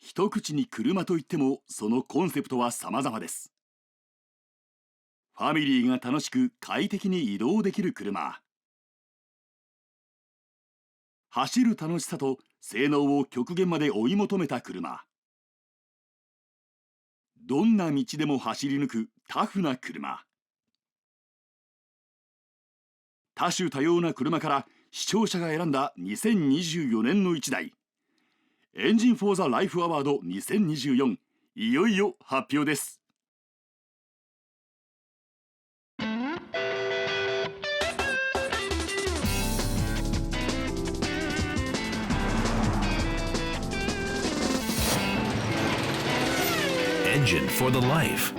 一口に車といってもそのコンセプトは様々です。ファミリーが楽しく快適に移動できる車。走る楽しさと性能を極限まで追い求めた車。どんな道でも走り抜くタフな車。多種多様な車から視聴者が選んだ2024年の一台エンジン・フォー・ザ・ライフ・アワード2024、いよいよ発表です。Engine for the Life。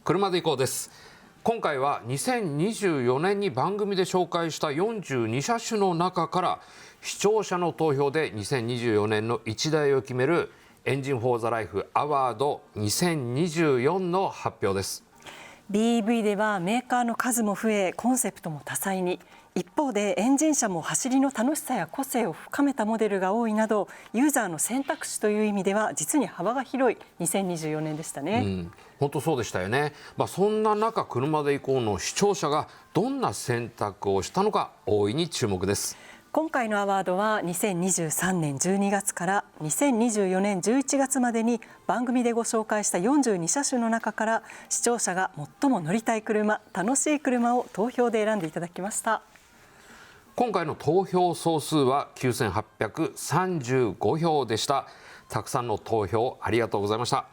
車で行こうです。今回は2024年に番組で紹介した42車種の中から視聴者の投票で2024年の一台を決めるエンジン・フォー・ザ・ライフ・アワード2024の発表です。 BEV ではメーカーの数も増えコンセプトも多彩に、一方でエンジン車も走りの楽しさや個性を深めたモデルが多いなど、ユーザーの選択肢という意味では実に幅が広い2024年でしたね。本当そうでしたよね。そんな中、車で行こうの視聴者がどんな選択をしたのか大いに注目です。今回のアワードは2023年12月から2024年11月までに番組でご紹介した42車種の中から視聴者が最も乗りたい車、楽しい車を投票で選んでいただきました。今回の投票総数は9835票でした。たくさんの投票ありがとうございました。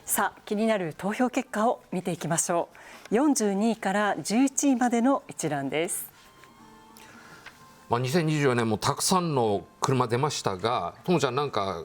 さあ、気になる投票結果を見ていきましょう。42位から11位までの一覧です。2024年もたくさんの車出ましたが、ともちゃん、なんか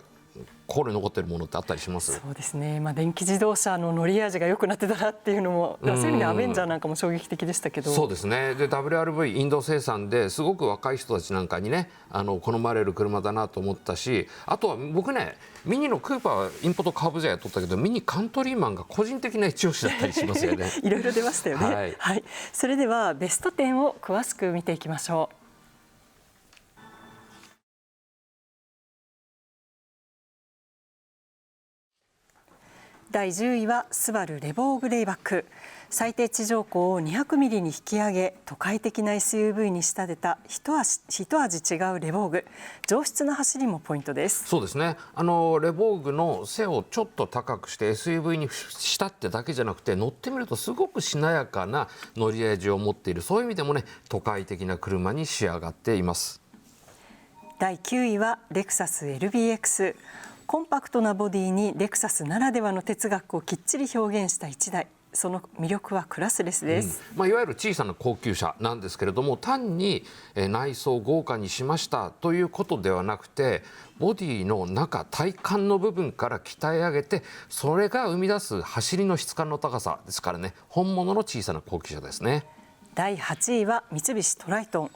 心に残っているものってあったりします？そうですね、電気自動車の乗り味が良くなってたなっていうのも、そういう意味でアベンジャーなんかも衝撃的でしたけど。そうですね。で WRV インド生産ですごく若い人たちなんかにね、好まれる車だなと思ったし、あとは僕ね、ミニのクーパーはインポートカーブじゃやっとったけど、ミニカントリーマンが個人的な一押しだったりしますよね。いろいろ出ましたよね。はい、それではベスト10を詳しく見ていきましょう。第10位はスバルレボーグレイバック。最低地上高を200ミリに引き上げ、都会的な SUV に仕立てた一味違うレボーグ。上質な走りもポイントです。そうですね。レボーグの背をちょっと高くして SUV にしたってだけじゃなくて、乗ってみるとすごくしなやかな乗り味を持っている、そういう意味でもね、都会的な車に仕上がっています。第9位はレクサス LBX。コンパクトなボディにレクサスならではの哲学をきっちり表現した一台。その魅力はクラスレスです。いわゆる小さな高級車なんですけれども、単に内装を豪華にしましたということではなくて、ボディの中、体幹の部分から鍛え上げて、それが生み出す走りの質感の高さですからね、本物の小さな高級車ですね。第8位は三菱トライトン。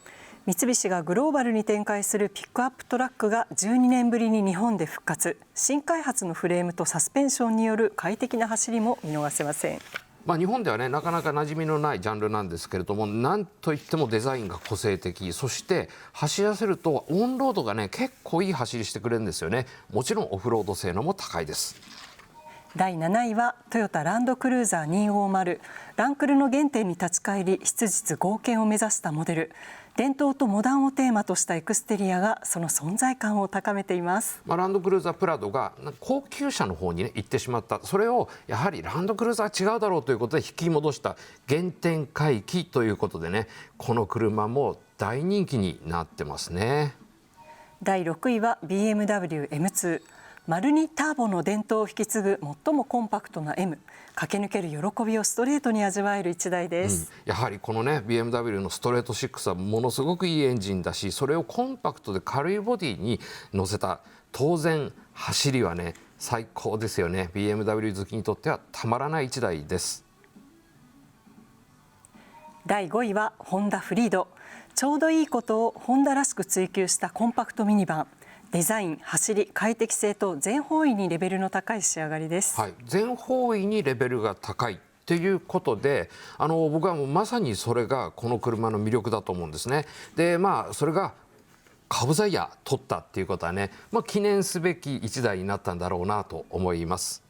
三菱がグローバルに展開するピックアップトラックが12年ぶりに日本で復活。新開発のフレームとサスペンションによる快適な走りも見逃せません。日本ではね、なかなか馴染みのないジャンルなんですけれども、なんといってもデザインが個性的、そして走らせるとオンロードがね、結構いい走りしてくれるんですよね。もちろんオフロード性能も高いです。第7位はトヨタランドクルーザー250。ランクルの原点に立ち返り、質実剛健を目指したモデル。伝統とモダンをテーマとしたエクステリアがその存在感を高めています。ランドクルーザープラドが高級車の方にね行ってしまった。それをやはりランドクルーザー違うだろうということで引き戻した原点回帰ということでね、この車も大人気になってますね。第6位は BMW M2。丸にターボの伝統を引き継ぐ最もコンパクトな M。駆け抜ける喜びをストレートに味わえる一台です。やはりこのね BMW のストレート6はものすごくいいエンジンだし、それをコンパクトで軽いボディに乗せた、当然走りはね最高ですよね。 BMW 好きにとってはたまらない一台です。第5位はホンダフリード。ちょうどいいことをホンダらしく追求したコンパクトミニバン。デザイン、走り、快適性と全方位にレベルの高い仕上がりです。全方位にレベルが高いということで、僕はもうまさにそれがこの車の魅力だと思うんですね。でそれがカブザイヤ取ったっていうことはね、記念すべき一台になったんだろうなと思います。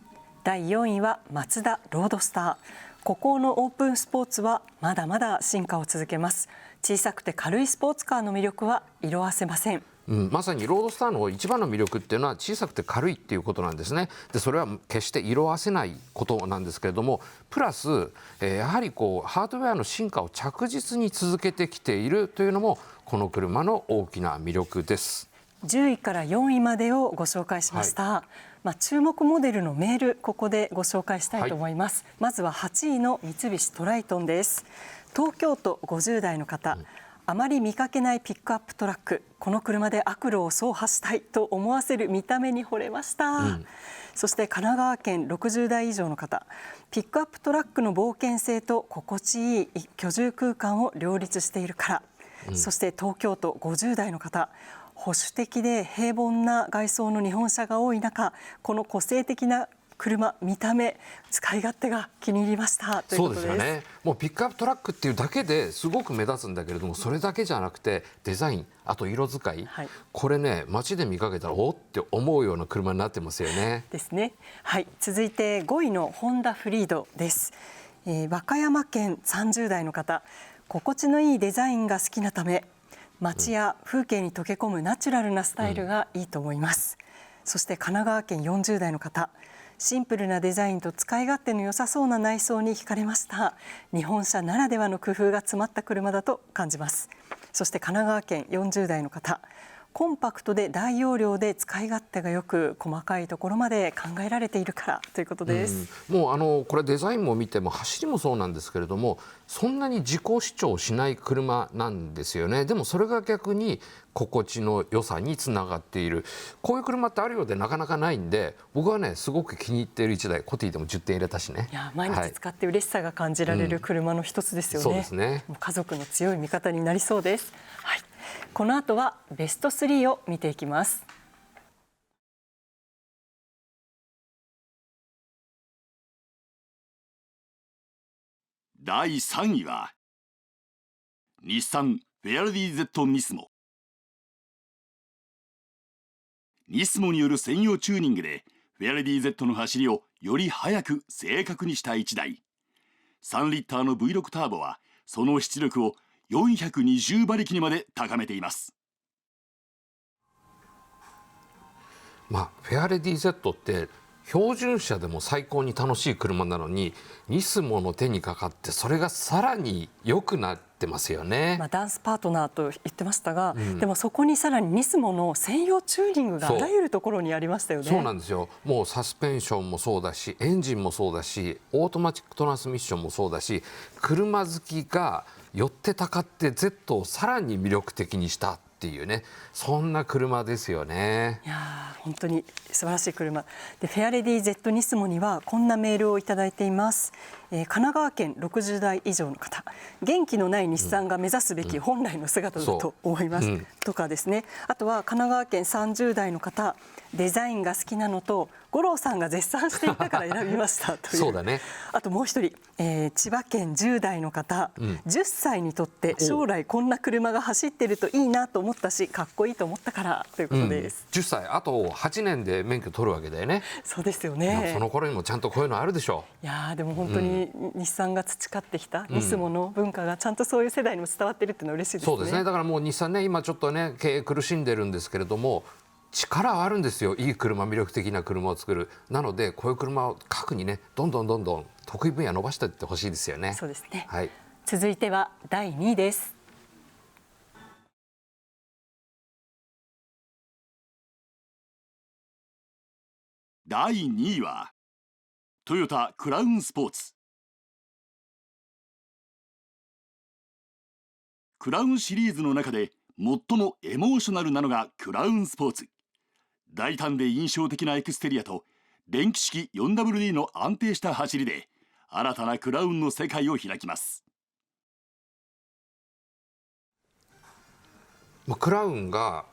第4位はマツダロードスター。孤高のオープンスポーツはまだまだ進化を続けます。小さくて軽いスポーツカーの魅力は色あせません。まさにロードスターの一番の魅力っていうのは小さくて軽いっていうことなんですね。でそれは決して色あせないことなんですけれども、プラス、やはりハードウェアの進化を着実に続けてきているというのもこの車の大きな魅力です。10位から4位までをご紹介しました。注目モデルのメール、ここでご紹介したいと思います。まずは8位の三菱トライトンです。東京都50代の方、あまり見かけないピックアップトラック、この車で悪路を走破したいと思わせる見た目に惚れました。そして神奈川県60代以上の方、ピックアップトラックの冒険性と心地いい居住空間を両立しているから。そして東京都50代の方、保守的で平凡な外装の日本車が多い中、この個性的な車、見た目、使い勝手が気に入りましたということです。そうですよね。もうピックアップトラックっていうだけですごく目立つんだけれども、それだけじゃなくてデザイン、あと色使い、これね、街で見かけたらおって思うような車になってますよね。ですね。はい、続いて5位のホンダフリードです。和歌山県30代の方、心地のいいデザインが好きなため、街や風景に溶け込むナチュラルなスタイルがいいと思います。そして神奈川県40代の方、シンプルなデザインと使い勝手の良さそうな内装に惹かれました。日本車ならではの工夫が詰まった車だと感じます。そして神奈川県40代の方、コンパクトで大容量で使い勝手がよく、細かいところまで考えられているからということです。もうこれデザインも見ても走りもそうなんですけれども、そんなに自己主張しない車なんですよね。でもそれが逆に心地の良さにつながっている。こういう車ってあるようでなかなかないんで、僕はねすごく気に入っている1台、コティでも10点入れたしね。いや、毎日使って嬉しさが感じられる車の一つですよね。そうですね。もう家族の強い味方になりそうです。はい、この後はベスト3を見ていきます。第3位は日産フェアレディ Z ニスモ。ニスモによる専用チューニングでフェアレディ Z の走りをより速く正確にした1台。3リッターの V6 ターボはその出力を420馬力にまで高めています。フェアレディ Z って標準車でも最高に楽しい車なのに、ニスモの手にかかってそれがさらに良くなってますよね。ダンスパートナーと言ってましたが、でもそこにさらにニスモの専用チューニングがあらゆるところにありましたよね。そうなんですよ。もうサスペンションもそうだし、エンジンもそうだし、オートマチックトランスミッションもそうだし、車好きが寄ってたかって Z をさらに魅力的にしたっていうね、そんな車ですよね。いや本当に素晴らしい車で、フェアレディ Z ニスモにはこんなメールをいただいています。神奈川県60代以上の方、元気のない日産が目指すべき本来の姿だと思います、とかですね。あとは神奈川県30代の方、デザインが好きなのと五郎さんが絶賛していたから選びましたという。そうだね。あともう一人、千葉県10代の方、10歳にとって将来こんな車が走ってるといいなと思ったし、かっこいいと思ったからということです。10歳あと8年で免許取るわけだよね。そうですよね。その頃にもちゃんとこういうのあるでしょう。いやでも本当に日産が培ってきたニスモの文化がちゃんとそういう世代にも伝わってるっていうのは嬉しいですね。そうですね。だからもう日産ね、今ちょっとね経営苦しんでるんですけれども、力はあるんですよ。いい車、魅力的な車を作る。なのでこういう車を核にね、どんどん得意分野伸ばしていってほしいですよね。そうですね。はい。続いては第2位です。第2位はトヨタクラウンスポーツ。クラウンシリーズの中で最もエモーショナルなのがクラウンスポーツ。大胆で印象的なエクステリアと電気式 4WD の安定した走りで新たなクラウンの世界を開きます。クラウンが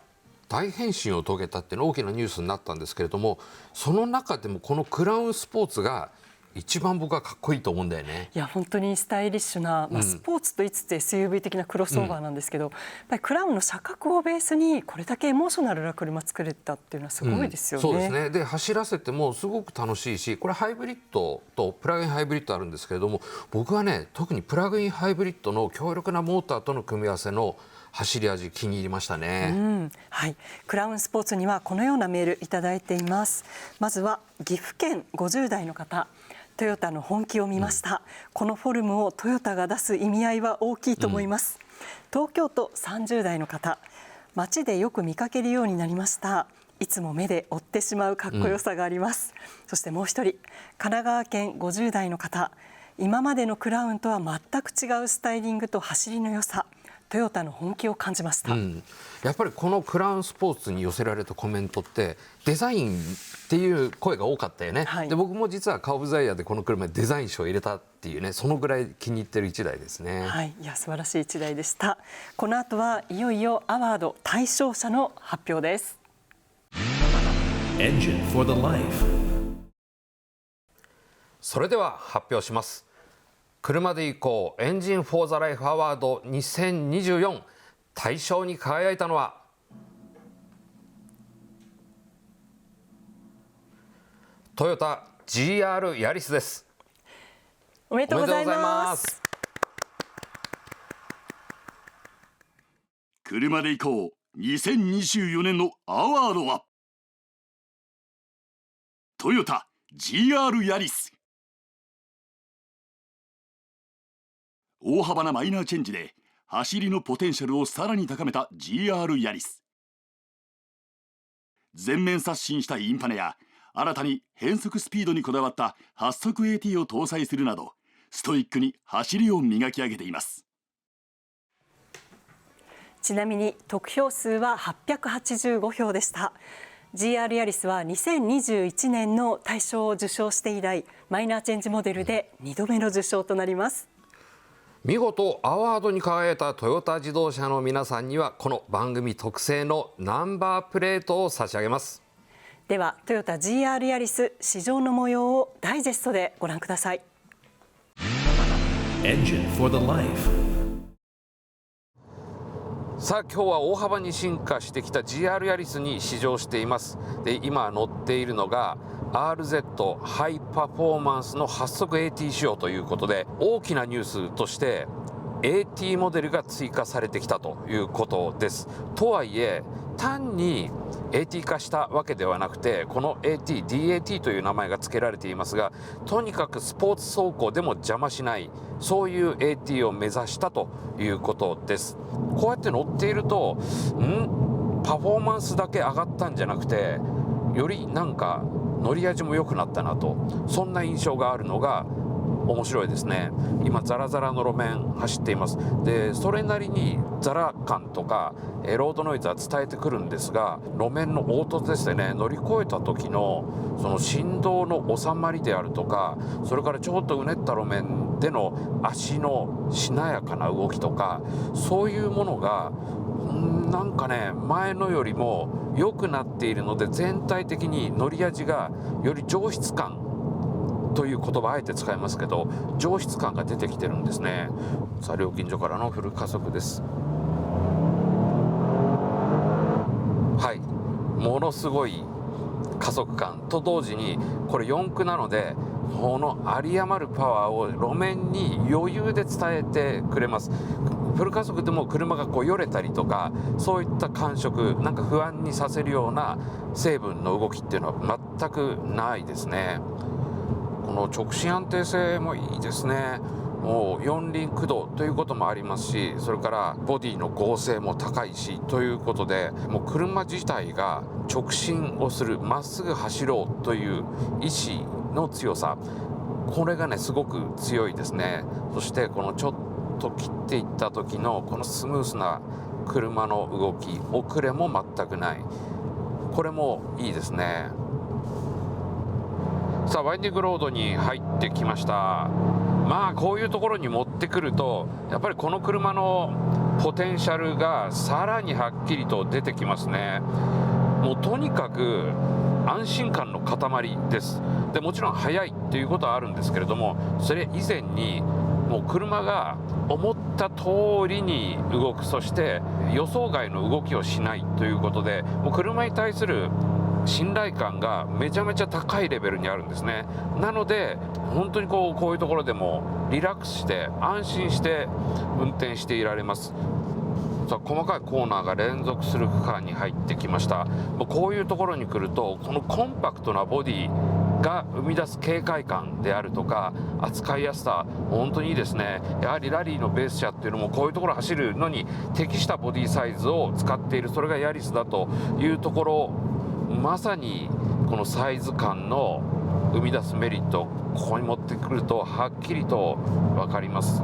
大変身を遂げたっていうの大きなニュースになったんですけれども、その中でもこのクラウンスポーツが一番僕はかっこいいと思うんだよね。いや本当にスタイリッシュな、スポーツと言いつつ SUV 的なクロスオーバーなんですけど、やっぱりクラウンの車格をベースにこれだけエモーショナルな車作れたっていうのはすごいですよね。そうですね。で走らせてもすごく楽しいし、これハイブリッドとプラグインハイブリッドあるんですけれども、僕はね特にプラグインハイブリッドの強力なモーターとの組み合わせの走り味気に入りましたね。はい、クラウンスポーツにはこのようなメールいただいています。まずは岐阜県50代の方、トヨタの本気を見ました、このフォルムをトヨタが出す意味合いは大きいと思います、東京都30代の方、街でよく見かけるようになりました。いつも目で追ってしまうかっこよさがあります、そしてもう一人、神奈川県50代の方、今までのクラウンとは全く違うスタイリングと走りの良さ、トヨタの本気を感じました、やっぱりこのクラウンスポーツに寄せられたコメントってデザインっていう声が多かったよね、で僕も実はカー・オブ・ザ・イヤーでこの車にデザイン賞を入れたっていうね、そのぐらい気に入ってる1台ですね。はい、いや素晴らしい1台でした。この後はいよいよアワード対象者の発表です。Engine for the Life。 それでは発表します。車で行こうエンジン・フォー・ザ・ライフ・アワード2024、大賞に輝いたのはトヨタ GR ヤリスです。おめでとうございます。車で行こう2024年のアワードはトヨタ GR ヤリス。大幅なマイナーチェンジで走りのポテンシャルをさらに高めた GR ヤリス。全面刷新したインパネや新たに変速スピードにこだわった8速 AT を搭載するなど、ストイックに走りを磨き上げています。ちなみに得票数は885票でした。 GR ヤリスは2021年の大賞を受賞して以来、マイナーチェンジモデルで2度目の受賞となります。見事アワードに輝いたトヨタ自動車の皆さんにはこの番組特製のナンバープレートを差し上げます。ではトヨタ GR ヤリス試乗の模様をダイジェストでご覧ください。 Engine for the Life。 さあ今日は大幅に進化してきた GR ヤリスに試乗しています。で今乗っているのが RZ ハイパフォーマンスの8速 AT 仕様ということで、大きなニュースとして AT モデルが追加されてきたということです。とはいえ単に AT 化したわけではなくて、この DAT という名前が付けられていますが、とにかくスポーツ走行でも邪魔しない、そういう AT を目指したということです。こうやって乗っているとパフォーマンスだけ上がったんじゃなくて、よりなんか乗り味も良くなったなと、そんな印象があるのが面白いですね。今ザラザラの路面走っています。でそれなりにザラ感とかロードノイズは伝えてくるんですが、路面の凹凸ですね、乗り越えた時のその振動の収まりであるとか、それからちょっとうねった路面での足のしなやかな動きとか、そういうものがなんかね前のよりも良くなっているので、全体的に乗り味がより上質感という言葉あえて使いますけど、上質感が出てきてるんですね。さあ料金所からのフル加速です。はい、ものすごい加速感と同時に、これ4駆なのでこの有り余るパワーを路面に余裕で伝えてくれます。フル加速でも車がこうよれたりとか、そういった感触、なんか不安にさせるような成分の動きっていうのは全くないですね。この直進安定性もいいですね。もう四輪駆動ということもありますし、それからボディの剛性も高いしということで、もう車自体が直進をする、まっすぐ走ろうという意志の強さ、これがねすごく強いですね。そしてこのちょっと切っていった時のこのスムースな車の動き、遅れも全くない、これもいいですね。さあワインディングロードに入ってきました。まあこういうところに持ってくると、やっぱりこの車のポテンシャルがさらにはっきりと出てきますね。もうとにかく安心感の塊です。でもちろん速いっていうことはあるんですけれども、それ以前にもう車が思った通りに動く、そして予想外の動きをしないということで、もう車に対する信頼感がめちゃめちゃ高いレベルにあるんですね。なので本当にこういうところでもリラックスして安心して運転していられます。細かいコーナーが連続する区間に入ってきました。もうこういうところに来ると、このコンパクトなボディが生み出す軽快感であるとか扱いやすさ、本当にいいですね。やはりラリーのベース車っていうのもこういうところ走るのに適したボディサイズを使っている、それがヤリスだというところ、まさにこのサイズ感の生み出すメリット、ここに持ってくるとはっきりと分かります。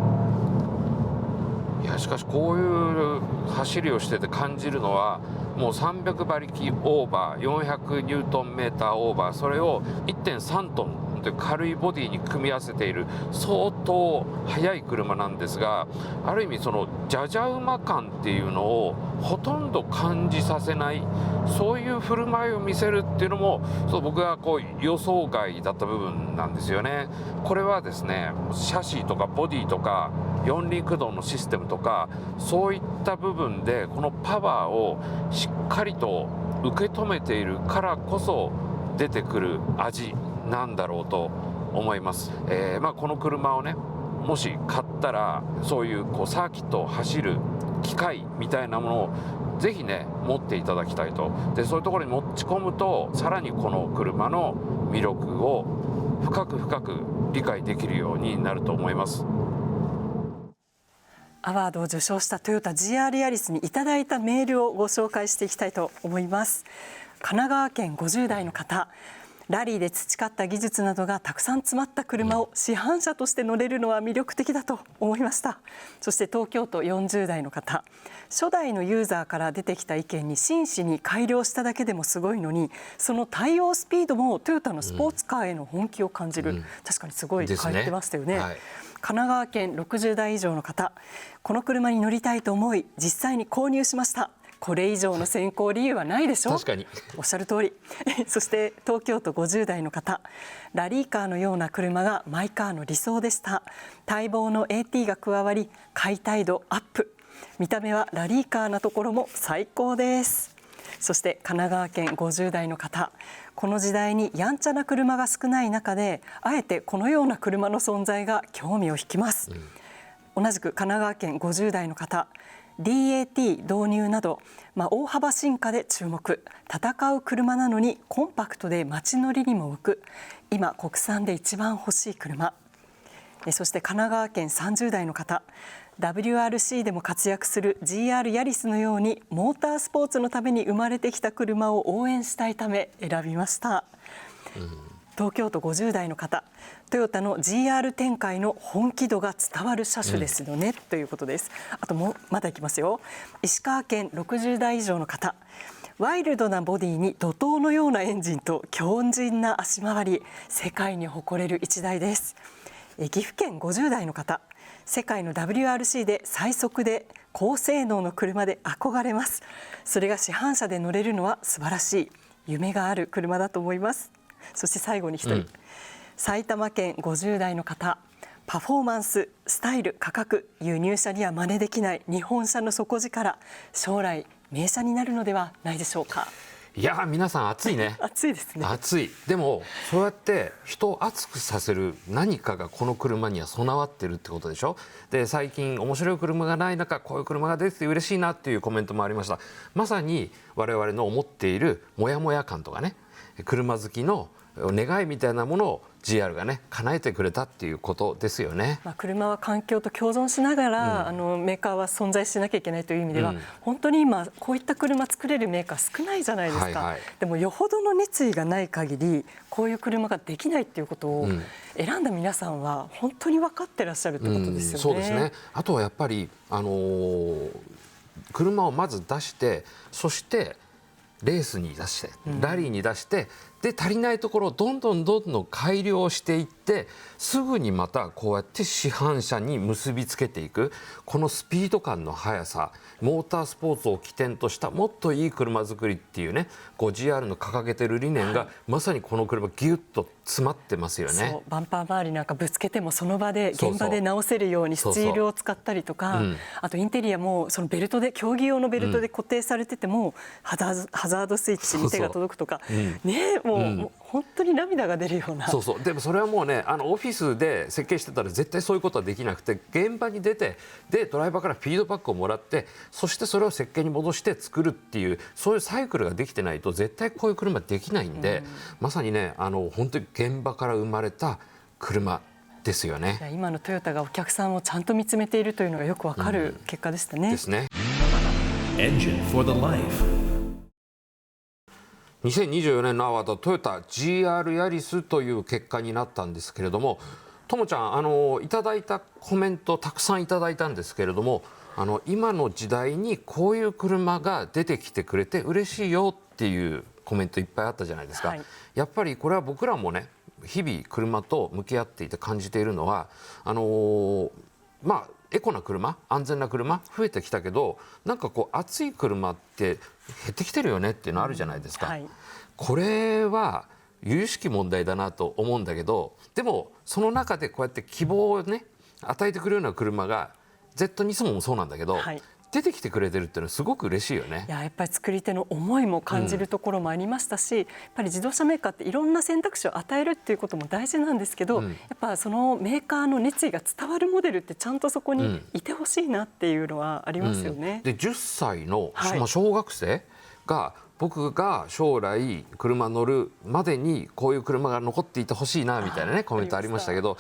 いやしかしこういう走りをしてて感じるのは、もう300馬力オーバー、400ニュートンメーターオーバー、それを 1.3 トンという軽いボディに組み合わせている相当速い車なんですが、ある意味そのじゃじゃ馬感っていうのをほとんど感じさせない、そういう振る舞いを見せるっていうのも、僕が予想外だった部分なんですよね。これはですね、シャシーとかボディとか四輪駆動のシステムとか、そういった部分でこのパワーをしっかりと受け止めているからこそ出てくる味なんだろうと思います。この車をね、もし買ったらそういうサーキットを走る機械みたいなものをぜひね持っていただきたいと。でそういうところに持ち込むと、さらにこの車の魅力を深く理解できるようになると思います。アワードを受賞したトヨタ GR ヤリスにいただいたメールをご紹介していきたいと思います。神奈川県50代の方、ラリーで培った技術などがたくさん詰まった車を市販車として乗れるのは魅力的だと思いました。そして東京都40代の方、初代のユーザーから出てきた意見に真摯に改良しただけでもすごいのに、その対応スピードもトヨタのスポーツカーへの本気を感じる、確かにすごい変えてましたよね。神奈川県60代以上の方、この車に乗りたいと思い実際に購入しました。これ以上の選考理由はないでしょう。確かにおっしゃる通りそして東京都50代の方、ラリーカーのような車がマイカーの理想でした。待望の AT が加わり解体度アップ、見た目はラリーカーなところも最高です。そして神奈川県50代の方、この時代にやんちゃな車が少ない中であえてこのような車の存在が興味を引きます。同じく神奈川県50代の方、DAT 導入など、大幅進化で注目。戦う車なのにコンパクトで街乗りにも浮く、今国産で一番欲しい車。そして神奈川県30代の方、WRC でも活躍する GR ヤリスのようにモータースポーツのために生まれてきた車を応援したいため選びました。東京都50代の方、トヨタの GR 展開の本気度が伝わる車種ですよね、ということです。あとまだいきますよ。石川県60代以上の方、ワイルドなボディに怒涛のようなエンジンと強靭な足回り、世界に誇れる一台です。岐阜県50代の方、世界の WRC で最速で高性能の車で憧れます。それが市販車で乗れるのは素晴らしい、夢がある車だと思います。そして最後に一人、埼玉県50代の方、パフォーマンス、スタイル、価格、輸入車には真似できない日本車の底力、将来名車になるのではないでしょうか。いや皆さん熱いね。熱いですね。熱い。でもそうやって人を熱くさせる何かがこの車には備わってるってことでしょ。で最近面白い車がない中こういう車が出てて嬉しいなっていうコメントもありました。まさに我々の思っているモヤモヤ感とかね、車好きの願いみたいなものを GR がね叶えてくれたっていうことですよね。車は環境と共存しながら、メーカーは存在しなきゃいけないという意味では、本当に今こういった車作れるメーカー少ないじゃないですか。でもよほどの熱意がない限りこういう車ができないっていうことを選んだ皆さんは本当に分かってらっしゃるってことですよね。そうですね。あとはやっぱり、車をまず出して、そしてレースに出して、ラリーに出してで足りないところをどんどん改良していってすぐにまたこうやって市販車に結びつけていくこのスピード感の速さ、モータースポーツを起点としたもっといい車作りっていうね、GR の掲げてる理念がまさにこの車ギュッと詰まってますよね。そうバンパー周りなんかぶつけてもその場でそうそう現場で直せるようにスチールを使ったりとか、あとインテリアもそのベルトで競技用のベルトで固定されてても、ハザードスイッチに手が届くとかね、もう本当に涙が出るような。そうそう、でもそれはもうねオフィスで設計してたら絶対そういうことはできなくて、現場に出てでドライバーからフィードバックをもらって、そしてそれを設計に戻して作るっていう、そういうサイクルができてないと絶対こういう車できないんで、まさにね本当に現場から生まれた車ですよね。今のトヨタがお客さんをちゃんと見つめているというのがよくわかる結果でしたね。ですね。 Engine for the Life. 2024年のアワードトヨタ GR ヤリスという結果になったんですけれども、ともちゃんいただいたコメントたくさんいただいたんですけれども、今の時代にこういう車が出てきてくれて嬉しいよっていうコメントいっぱいあったじゃないですか、やっぱりこれは僕らもね日々車と向き合っていて感じているのはエコな車、安全な車増えてきたけど、なんかこう熱い車って減ってきてるよねっていうのあるじゃないですか、これは由々しき問題だなと思うんだけど、でもその中でこうやって希望をね与えてくれるような車が Z ニスモもそうなんだけど、出てきてくれてるっていうのはすごく嬉しいよね。やっぱり作り手の思いも感じるところもありましたし、やっぱり自動車メーカーっていろんな選択肢を与えるっていうことも大事なんですけど、やっぱそのメーカーの熱意が伝わるモデルってちゃんとそこにいてほしいなっていうのはありますよね。で10歳の、小学生が僕が将来車乗るまでにこういう車が残っていてほしいなみたいなねコメントありましたけど、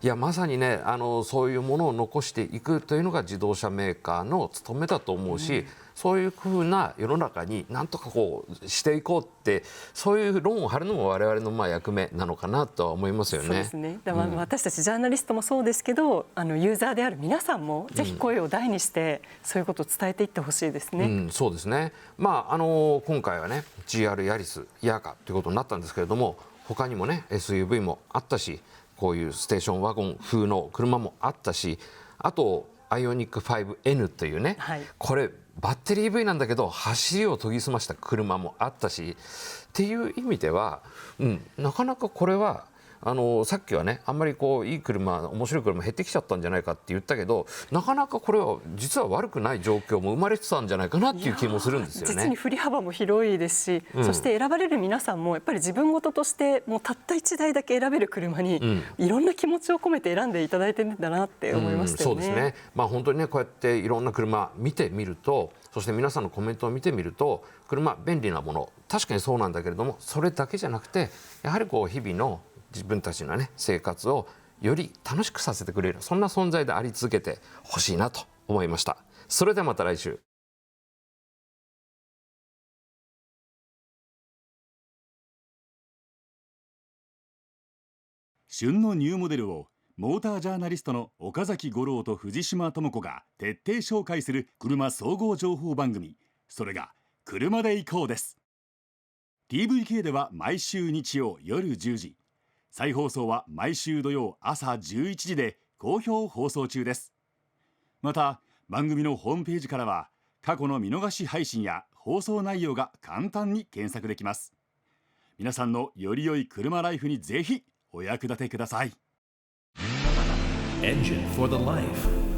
いやまさにねそういうものを残していくというのが自動車メーカーの務めだと思うし、そういうふうな世の中になんとかこうしていこうってそういう論を張るのも我々の役目なのかなとは思いますよね。そうですね。私たちジャーナリストもそうですけど、ユーザーである皆さんもぜひ声を大にしてそういうことを伝えていってほしいですね。そうですね。今回はね GR ヤリスヤーカということになったんですけれども、他にもね SUV もあったし、こういうステーションワゴン風の車もあったし、あとアイオニック 5N というね、これバッテリー EV なんだけど走りを研ぎ澄ました車もあったしっていう意味では、なかなかこれはさっきはねあんまりこういい車面白い車減ってきちゃったんじゃないかって言ったけど、なかなかこれは実は悪くない状況も生まれてたんじゃないかなっていう気もするんですよね。実に振り幅も広いですし、そして選ばれる皆さんもやっぱり自分事としてもうたった1台だけ選べる車にいろんな気持ちを込めて選んでいただいてるんだなって思いましたよね。そうですね。本当にねこうやっていろんな車見てみると、そして皆さんのコメントを見てみると、車便利なもの確かにそうなんだけれども、それだけじゃなくてやはりこう日々の自分たちのね生活をより楽しくさせてくれる、そんな存在であり続けてほしいなと思いました。それではまた来週。旬のニューモデルをモータージャーナリストの岡崎五郎と藤島智子が徹底紹介する車総合情報番組、それが車で行こうです。 TVK では毎週日曜夜10時、再放送は毎週土曜朝11時で好評放送中です。また番組のホームページからは過去の見逃し配信や放送内容が簡単に検索できます。皆さんのより良い車ライフにぜひお役立てください。Engine for the Life.